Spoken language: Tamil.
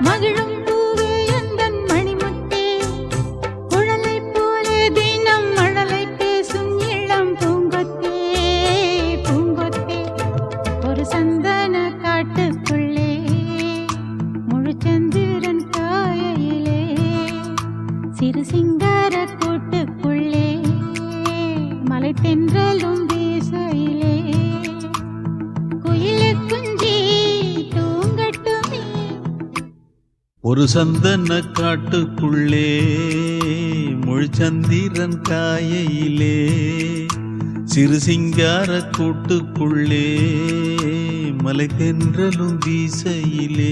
மகிழும் பூவே எந்தன் மணிமுத்தே, குழலை போலே தினம் மழலை பேசும் இளம் பூங்கொத்தே, பூங்கொத்தே. ஒரு சந்தன காட்டுக்குள்ளே முழுச்சந்திரன் காயையிலே, சிறு சிங்கார கூட்டுக்குள்ளே மலை தென்றலும் வீசையிலே, குயிலே குஞ்சி தூங்கட்டுமே. ஒரு சந்தன காட்டுக்குள்ளே முழுச்சந்திரன் காயையிலே, சிறு சிங்கார கூட்டுக்குள்ளே மலை தென்றலும் வீசையிலே.